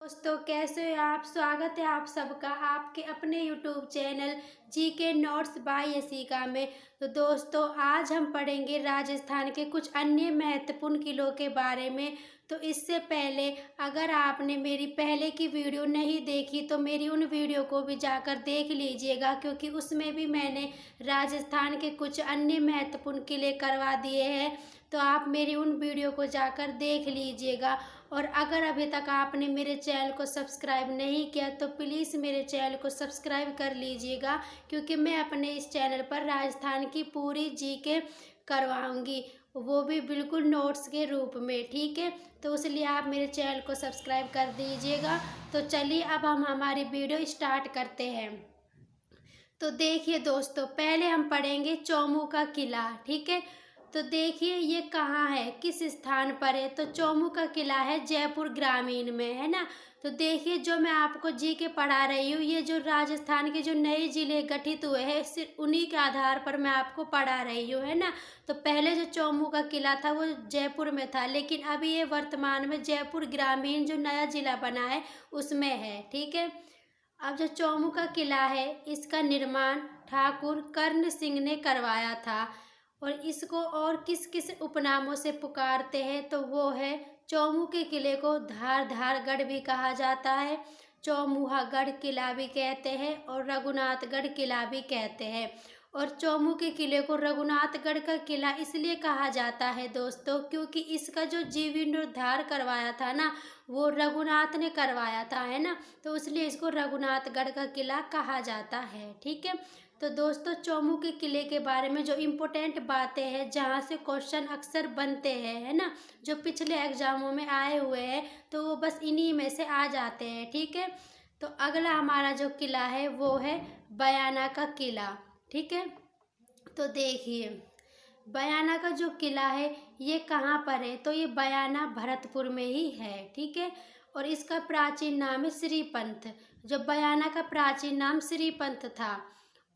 दोस्तों, कैसे हो आप। स्वागत है आप सबका आपके अपने यूट्यूब चैनल जी के नोट्स बाय यशिका में। तो दोस्तों, आज हम पढ़ेंगे राजस्थान के कुछ अन्य महत्वपूर्ण किलों के बारे में। तो इससे पहले अगर आपने मेरी पहले की वीडियो नहीं देखी तो मेरी उन वीडियो को भी जाकर देख लीजिएगा, क्योंकि उसमें भी मैंने राजस्थान के कुछ अन्य महत्वपूर्ण किले करवा दिए हैं। तो आप मेरी उन वीडियो को जाकर देख लीजिएगा। और अगर अभी तक आपने मेरे चैनल को सब्सक्राइब नहीं किया तो प्लीज़ मेरे चैनल को सब्सक्राइब कर लीजिएगा, क्योंकि मैं अपने इस चैनल पर राजस्थान की पूरी जीके करवाऊंगी, वो भी बिल्कुल नोट्स के रूप में। ठीक है, तो इसलिए आप मेरे चैनल को सब्सक्राइब कर दीजिएगा। तो चलिए अब हम हमारी वीडियो स्टार्ट करते हैं। तो देखिए दोस्तों, पहले हम पढ़ेंगे चौमू का किला। ठीक है, तो देखिए ये कहाँ है, किस स्थान पर है। तो चौमू का किला है जयपुर ग्रामीण में, है ना। तो देखिए, जो मैं आपको जी के पढ़ा रही हूँ, ये जो राजस्थान के जो नए जिले गठित हुए हैं सिर्फ उन्हीं के आधार पर मैं आपको पढ़ा रही हूँ, है ना। तो पहले जो चौमू का किला था वो जयपुर में था, लेकिन अभी ये वर्तमान में जयपुर ग्रामीण जो नया जिला बना है उसमें है। ठीक है, अब जो चौमू का किला है इसका निर्माण ठाकुर कर्ण सिंह ने करवाया था। और इसको और किस किस उपनामों से पुकारते हैं, तो वो है चौमू के किले को धारगढ़ भी कहा जाता है, चौमुहागढ़ किला भी कहते हैं और रघुनाथगढ़ किला भी कहते हैं। और चौमू के किले को रघुनाथगढ़ का किला इसलिए कहा जाता है दोस्तों, क्योंकि इसका जो जीर्णोद्धार करवाया था ना, वो रघुनाथ ने करवाया था, है ना। तो इसलिए इसको रघुनाथगढ़ का किला कहा जाता है। ठीक है, तो दोस्तों, चौमू के किले के बारे में जो इम्पोर्टेंट बातें हैं, जहाँ से क्वेश्चन अक्सर बनते हैं, है ना, जो पिछले एग्जामों में आए हुए हैं, तो वो बस इन्हीं में से आ जाते हैं। ठीक है, तो अगला हमारा जो किला है वो है बयाना का किला। ठीक है, तो देखिए बयाना का जो किला है ये कहाँ पर है, तो ये बयाना भरतपुर में ही है। ठीक है, और इसका प्राचीन नाम है श्रीपंथ। जो बयाना का प्राचीन नाम श्रीपंथ था,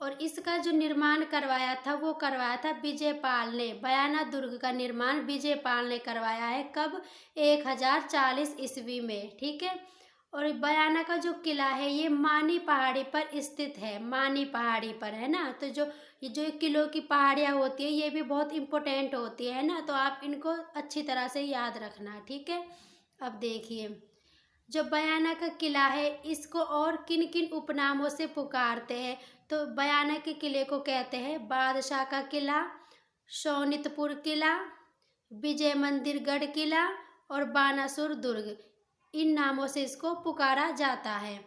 और इसका जो निर्माण करवाया था वो करवाया था विजयपाल ने। बयाना दुर्ग का निर्माण विजयपाल ने करवाया है। कब? 1040 ईस्वी में। ठीक है, और बयाना का जो किला है ये मानी पहाड़ी पर स्थित है, मानी पहाड़ी पर, है ना। तो ये जो किलों की पहाड़ियाँ होती है ये भी बहुत इम्पोर्टेंट होती है ना, तो आप इनको अच्छी तरह से याद रखना। ठीक है, अब देखिए जो बयाना का किला है इसको और किन किन उपनामों से पुकारते हैं, तो बयाना के किले को कहते हैं बादशाह का किला, शोनितपुर किला, विजय मंदिर गढ़ किला और बानासुर दुर्ग। इन नामों से इसको पुकारा जाता है।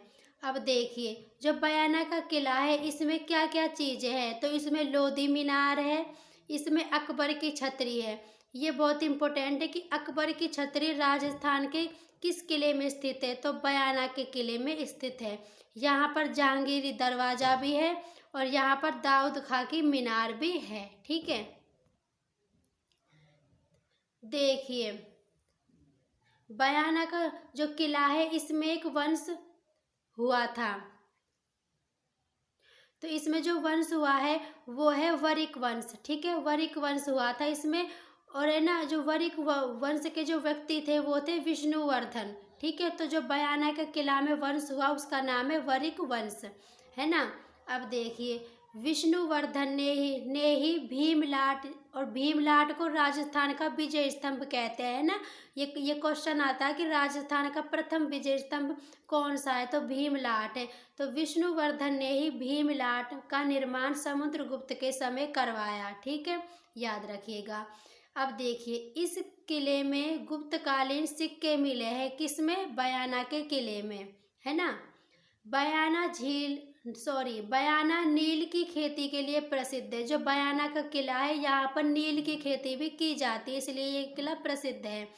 अब देखिए जो बयाना का किला है इसमें क्या क्या चीज़ें हैं, तो इसमें लोधी मीनार है, इसमें अकबर की छतरी है। ये बहुत इम्पोर्टेंट है कि अकबर की छतरी राजस्थान के किस किले में स्थित है, तो बयाना के किले में स्थित है। यहाँ पर जहांगीरी दरवाज़ा भी है और यहाँ पर दाऊद खां की मीनार भी है। ठीक है, देखिए बयाना का जो किला है इसमें एक वंश हुआ था, तो इसमें जो वंश हुआ है वो है वरिक वंश। ठीक है, वरिक वंश हुआ था इसमें, और है ना जो वरिक वंश के जो व्यक्ति थे वो थे विष्णुवर्धन। ठीक है, तो जो बयाना के किला में वंश हुआ उसका नाम है वरिक वंश, है ना। अब देखिए विष्णुवर्धन ने ही भीमलाट, और भीमलाट को राजस्थान का विजय स्तंभ कहते हैं ना। ये क्वेश्चन आता है कि राजस्थान का प्रथम विजय स्तंभ कौन सा है, तो भीमलाट है। तो विष्णुवर्धन ने ही भीमलाट का निर्माण समुद्रगुप्त के समय करवाया। ठीक है, याद रखिएगा। अब देखिए इस किले में गुप्तकालीन सिक्के मिले हैं, किसमें? बयाना के किले में, है ना। बयाना नील की खेती के लिए प्रसिद्ध है। जो बयाना का किला है यहाँ पर नील की खेती भी की जाती है, इसलिए ये किला प्रसिद्ध है।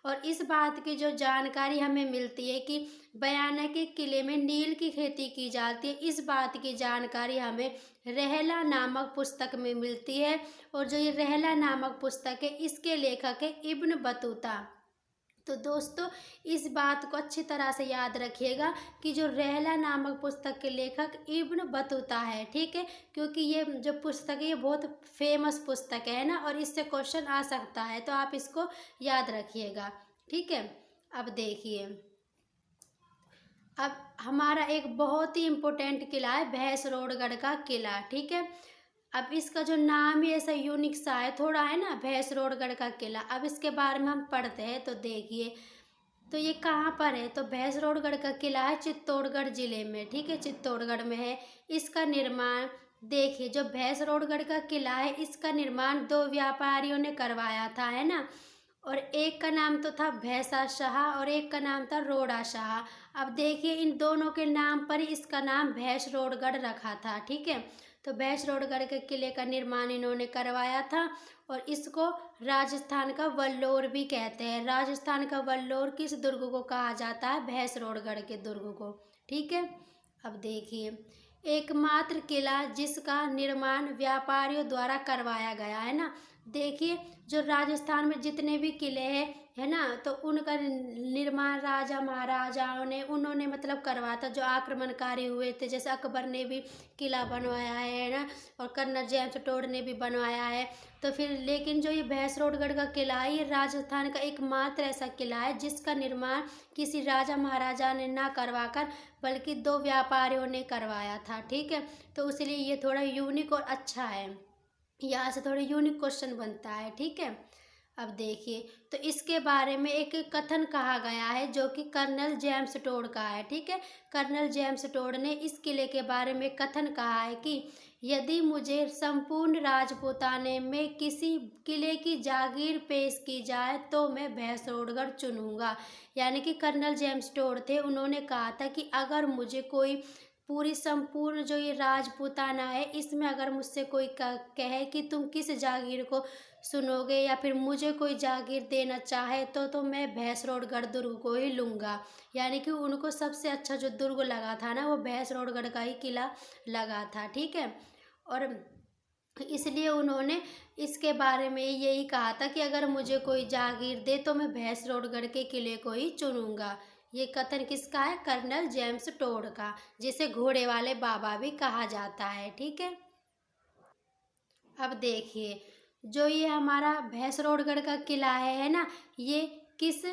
और इस बात की जो जानकारी हमें मिलती है कि बयाना के किले में नील की खेती की जाती है, इस बात की जानकारी हमें रहला नामक पुस्तक में मिलती है। और जो ये रहला नामक पुस्तक है इसके लेखक है इब्न बतूता। तो दोस्तों इस बात को अच्छी तरह से याद रखिएगा कि जो रहला नामक पुस्तक के लेखक इब्न बतूता है। ठीक है, क्योंकि ये जो पुस्तक है ये बहुत फेमस पुस्तक है ना, और इससे क्वेश्चन आ सकता है, तो आप इसको याद रखिएगा। ठीक है, अब देखिए अब हमारा एक बहुत ही इम्पोर्टेंट किला है भैंसरोडगढ़ का किला, ठीक है। अब इसका जो नाम ही ऐसा यूनिक सा है थोड़ा, है ना, भैंसरोडगढ़ का किला। अब इसके बारे में हम पढ़ते हैं तो देखिए, तो ये कहाँ पर है, तो भैंसरोडगढ़ का किला है चित्तौड़गढ़ जिले में, ठीक है, चित्तौड़गढ़ में है। इसका निर्माण देखिए, जो भैंसरोडगढ़ का किला है इसका निर्माण दो व्यापारियों ने करवाया था, है ना। और एक का नाम तो था भैंसा शाह और एक का नाम था रोड़ा शाह। अब देखिए इन दोनों के नाम पर ही इसका नाम भैंसरोडगढ़ रखा था, ठीक है। तो भैंसरोडगढ़ के किले का निर्माण इन्होंने करवाया था और इसको राजस्थान का वल्लोर भी कहते हैं। राजस्थान का वल्लोर किस दुर्ग को कहा जाता है, भैंसरोडगढ़ के दुर्ग को, ठीक है। अब देखिए, एकमात्र किला जिसका निर्माण व्यापारियों द्वारा करवाया गया, है ना। देखिए, जो राजस्थान में जितने भी किले हैं, है ना, तो उनका निर्माण राजा महाराजाओं ने उन्होंने मतलब करवाया था, जो आक्रमणकारी हुए थे। जैसे अकबर ने भी किला बनवाया है ना, और कर्नल जेम्स टोड ने भी बनवाया है। तो फिर लेकिन जो ये भैंसरोडगढ़ का किला है, ये राजस्थान का एकमात्र ऐसा किला है जिसका निर्माण किसी राजा महाराजा ने ना करवाकर बल्कि दो व्यापारियों ने करवाया था, ठीक है। तो इसलिए ये थोड़ा यूनिक और अच्छा है, यहाँ से थोड़ा यूनिक क्वेश्चन बनता है, ठीक है। अब देखिए, तो इसके बारे में एक कथन कहा गया है जो कि कर्नल जेम्स टोड का है, ठीक है। कर्नल जेम्स टोड ने इस किले के बारे में कथन कहा है कि यदि मुझे संपूर्ण राजपूताने में किसी किले की जागीर पेश की जाए तो मैं भैंसरोडगढ़ चुनूंगा। यानी कि कर्नल जेम्स टोड थे, उन्होंने कहा था कि अगर मुझे कोई पूरी संपूर्ण जो ये राजपूताना है इसमें अगर मुझसे कोई कहे कि तुम किस जागीर को सुनोगे या फिर मुझे कोई जागीर देना चाहे तो मैं भैंसरोडगढ़ दुर्ग को ही लूँगा। यानी कि उनको सबसे अच्छा जो दुर्ग लगा था ना, वो भैंसरोडगढ़ का ही किला लगा था, ठीक है। और इसलिए उन्होंने इसके बारे में यही कहा था कि अगर मुझे कोई जागीर दे तो मैं भैंसरोडगढ़ के किले को ही चुनूंगा। ये कथन किसका है, कर्नल जेम्स टोड का, जिसे घोड़े वाले बाबा भी कहा जाता है, ठीक है। अब देखिए, जो ये हमारा भैंसरोडगढ़ का किला है ना, ये किस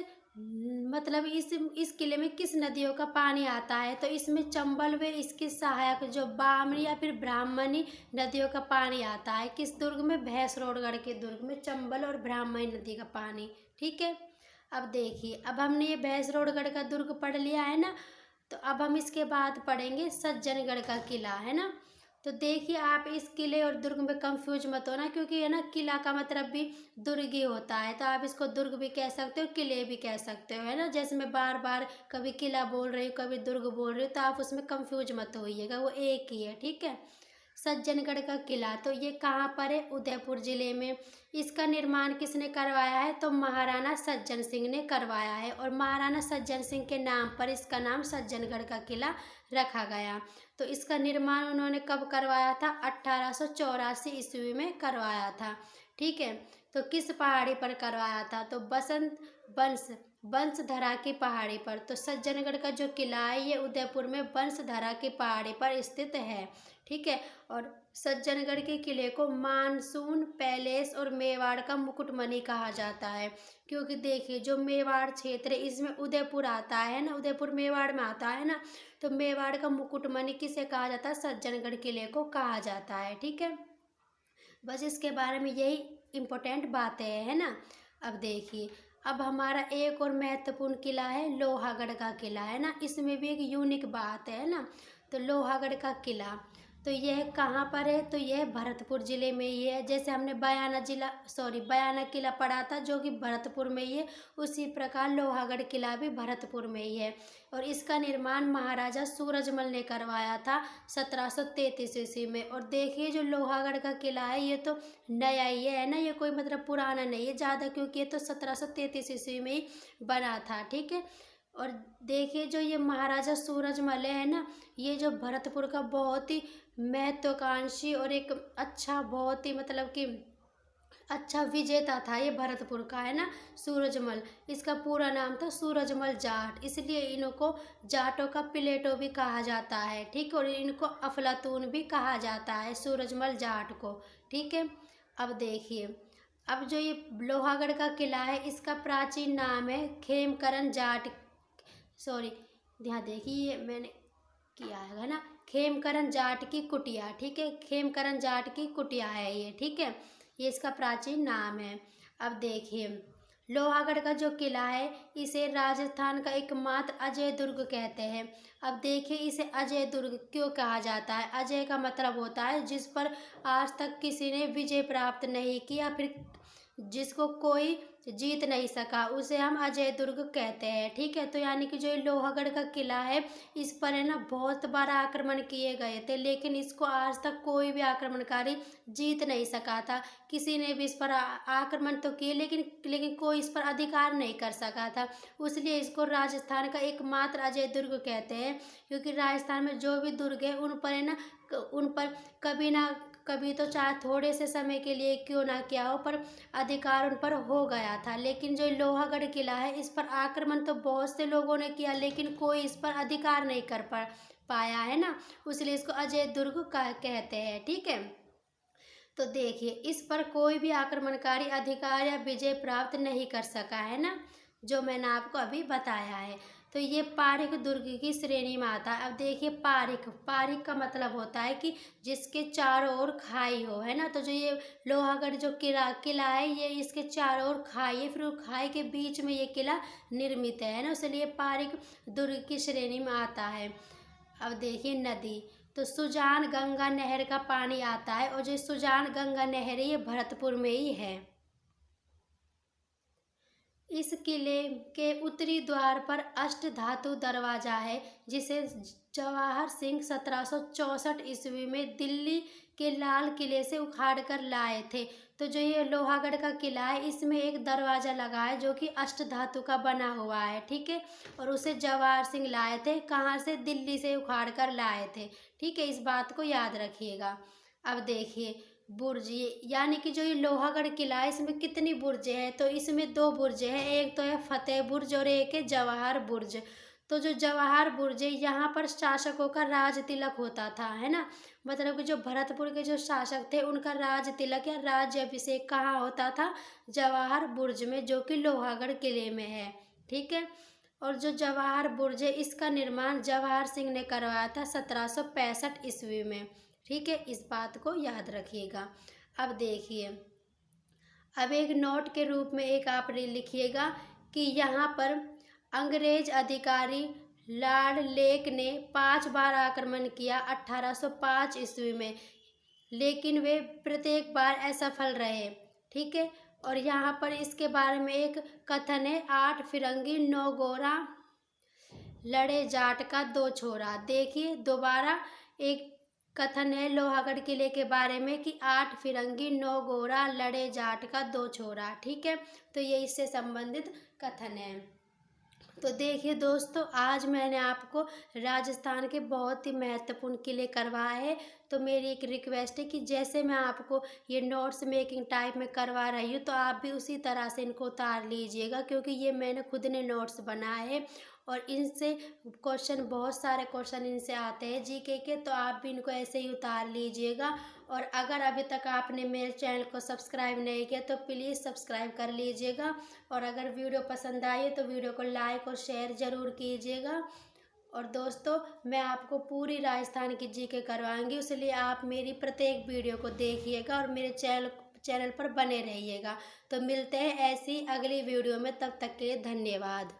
मतलब इस किले में किस नदियों का पानी आता है, तो इसमें चंबल व इसकी सहायक जो बामनी या फिर ब्राह्मणी नदियों का पानी आता है। किस दुर्ग में, भैंसरोडगढ़ के दुर्ग में चंबल और ब्राह्मणी नदी का पानी, ठीक है। अब देखिए, अब हमने ये भैंसरोडगढ़ का दुर्ग पढ़ लिया है ना, तो अब हम इसके बाद पढ़ेंगे सज्जनगढ़ का किला, है ना। तो देखिए, आप इस किले और दुर्ग में कंफ्यूज मत होना, क्योंकि है ना किला का मतलब भी दुर्ग ही होता है, तो आप इसको दुर्ग भी कह सकते हो, किले भी कह सकते हो, है ना। जैसे मैं बार बार कभी किला बोल रही हूँ कभी दुर्ग बोल रही हूँ, तो आप उसमें कंफ्यूज मत होइएगा, वो एक ही है, ठीक है। सज्जनगढ़ का किला, तो ये कहाँ पर है, उदयपुर जिले में। इसका निर्माण किसने करवाया है, तो महाराणा सज्जन सिंह ने करवाया है, और महाराणा सज्जन सिंह के नाम पर इसका नाम सज्जनगढ़ का किला रखा गया। तो इसका निर्माण उन्होंने कब करवाया था, 1884 ईस्वी में करवाया था, ठीक है। तो किस पहाड़ी पर करवाया था, तो बसंत बंसधरा की पहाड़ी पर। तो सज्जनगढ़ का जो किला है ये उदयपुर में बंसधरा की पहाड़ी पर स्थित है, ठीक है। और सज्जनगढ़ के किले को मानसून पैलेस और मेवाड़ का मुकुटमणि कहा जाता है, क्योंकि देखिए जो मेवाड़ क्षेत्र है इसमें उदयपुर आता है ना, उदयपुर मेवाड़ में आता है ना, तो मेवाड़ का मुकुटमणि किसे कहा जाता है, सज्जनगढ़ किले को कहा जाता है, ठीक है। बस इसके बारे में यही इम्पोर्टेंट बातें है ना। अब देखिए, अब हमारा एक और महत्वपूर्ण किला है लोहागढ़ का किला, है ना। इसमें भी एक यूनिक बात है ना। तो लोहागढ़ का किला, तो यह कहाँ पर है, तो यह भरतपुर जिले में ही है। जैसे हमने बयाना किला पढ़ा था जो कि भरतपुर में ही है, उसी प्रकार लोहागढ़ किला भी भरतपुर में ही है। और इसका निर्माण महाराजा सूरजमल ने करवाया था 1733 ईस्वी में। और देखिए, जो लोहागढ़ का किला है ये तो नया ही है ना, ये कोई मतलब पुराना नहीं है ज़्यादा, क्योंकि ये तो 1733 ईस्वी में ही बना था, ठीक है। और देखिए, जो ये महाराजा सूरजमल है ना, ये जो भरतपुर का बहुत ही महत्वाकांक्षी और एक अच्छा, बहुत ही मतलब कि अच्छा विजेता था ये भरतपुर का, है ना, सूरजमल। इसका पूरा नाम था सूरजमल जाट, इसलिए इनको जाटों का प्लेटो भी कहा जाता है, ठीक है। और इनको अफलातून भी कहा जाता है सूरजमल जाट को, ठीक है। अब देखिए, अब जो ये लोहागढ़ का किला है इसका प्राचीन नाम है खेमकरन जाट, सॉरी यहाँ देखिए मैंने किया है ना, खेमकरन जाट की कुटिया, ठीक है, खेमकरन जाट की कुटिया है ये, ठीक है, ये इसका प्राचीन नाम है। अब देखिए लोहागढ़ का जो किला है इसे राजस्थान का एकमात्र अजय दुर्ग कहते हैं। अब देखिए इसे अजय दुर्ग क्यों कहा जाता है। अजय का मतलब होता है जिस पर आज तक किसी ने विजय प्राप्त नहीं किया, फिर जिसको कोई जीत नहीं सका, उसे हम अजय दुर्ग कहते हैं, ठीक है। तो यानी कि जो ये लोहागढ़ का किला है इस पर है ना बहुत बार आक्रमण किए गए थे, लेकिन इसको आज तक कोई भी आक्रमणकारी जीत नहीं सका था। किसी ने भी इस पर आक्रमण तो किए, लेकिन कोई इस पर अधिकार नहीं कर सका था। इसलिए इसको राजस्थान का एकमात्र अजय दुर्ग कहते हैं, क्योंकि राजस्थान में जो भी दुर्ग है उन पर है ना, उन पर कभी ना कभी तो चाहे थोड़े से समय के लिए क्यों ना किया हो, पर अधिकार उन पर हो गया था। लेकिन जो लोहागढ़ किला है इस पर आक्रमण तो बहुत से लोगों ने किया, लेकिन कोई इस पर अधिकार नहीं कर पाया है ना, इसलिए इसको अजय दुर्ग कहते हैं, ठीक है। तो देखिए इस पर कोई भी आक्रमणकारी अधिकार या विजय प्राप्त नहीं कर सका है ना, जो मैंने आपको अभी बताया है। तो ये पारीक दुर्ग की श्रेणी में आता है। अब देखिए पारीक, पारीक का मतलब होता है कि जिसके चारों ओर खाई हो, है ना। तो जो ये लोहागढ़ जो किला है ये इसके चारों ओर खाई है, फिर वो खाई के बीच में ये किला निर्मित है ना, इसलिए पारीक दुर्ग की श्रेणी में आता है। अब देखिए नदी, तो सुजान गंगा नहर का पानी आता है, और जो सुजान गंगा नहर है ये भरतपुर में ही है। इस किले के उत्तरी द्वार पर अष्ट धातु दरवाजा है, जिसे जवाहर सिंह 1764 ईस्वी में दिल्ली के लाल किले से उखाड़ कर लाए थे। तो जो ये लोहागढ़ का किला है इसमें एक दरवाजा लगा है जो कि अष्ट धातु का बना हुआ है, ठीक है, और उसे जवाहर सिंह लाए थे, कहाँ से, दिल्ली से उखाड़ कर लाए थे, ठीक है, इस बात को याद रखिएगा। अब देखिए बुर्ज, यानी कि जो ये लोहागढ़ किला है इसमें कितनी बुर्जें हैं, तो इसमें 2 बुर्जें हैं, एक तो है फतेह बुर्ज और एक है जवाहर बुर्ज। तो जो जवाहर बुर्ज है यहाँ पर शासकों का राज तिलक होता था, है ना, मतलब कि जो भरतपुर के जो शासक थे उनका राज तिलक या राज्य अभिषेक कहाँ होता था, जवाहर बुर्ज में, जो कि लोहागढ़ किले में है, ठीक है। और जो जवाहर बुर्ज है इसका निर्माण जवाहर सिंह ने करवाया था 1765 ईस्वी में, ठीक है, इस बात को याद रखिएगा। अब देखिए अब एक नोट के रूप में एक आप लिखिएगा कि यहाँ पर अंग्रेज अधिकारी लॉर्ड लेक ने 5 बार आक्रमण किया 1805 ईस्वी में, लेकिन वे प्रत्येक बार असफल रहे, ठीक है। और यहाँ पर इसके बारे में एक कथन है, 8 फिरंगी 9 गोरा लड़े जाट का 2 छोरा। देखिए दोबारा एक कथन है लोहागढ़ किले के बारे में कि 8 फिरंगी 9 गोरा लड़े जाट का 2 छोरा, ठीक है, तो ये इससे संबंधित कथन है। तो देखिए दोस्तों आज मैंने आपको राजस्थान के बहुत ही महत्वपूर्ण किले करवाए हैं। तो मेरी एक रिक्वेस्ट है कि जैसे मैं आपको ये नोट्स मेकिंग टाइप में करवा रही हूँ तो आप भी उसी तरह से इनको उतार लीजिएगा, क्योंकि ये मैंने खुद ने नोट्स बनाए हैं और इनसे क्वेश्चन, बहुत सारे क्वेश्चन इनसे आते हैं जीके के, तो आप भी इनको ऐसे ही उतार लीजिएगा। और अगर अभी तक आपने मेरे चैनल को सब्सक्राइब नहीं किया तो प्लीज़ सब्सक्राइब कर लीजिएगा, और अगर वीडियो पसंद आई तो वीडियो को लाइक और शेयर ज़रूर कीजिएगा। और दोस्तों मैं आपको पूरी राजस्थान की जीके करवाऊंगी, इसलिए आप मेरी प्रत्येक वीडियो को देखिएगा और मेरे चैनल पर बने रहिएगा। तो मिलते हैं ऐसी अगली वीडियो में, तब तक के लिए धन्यवाद।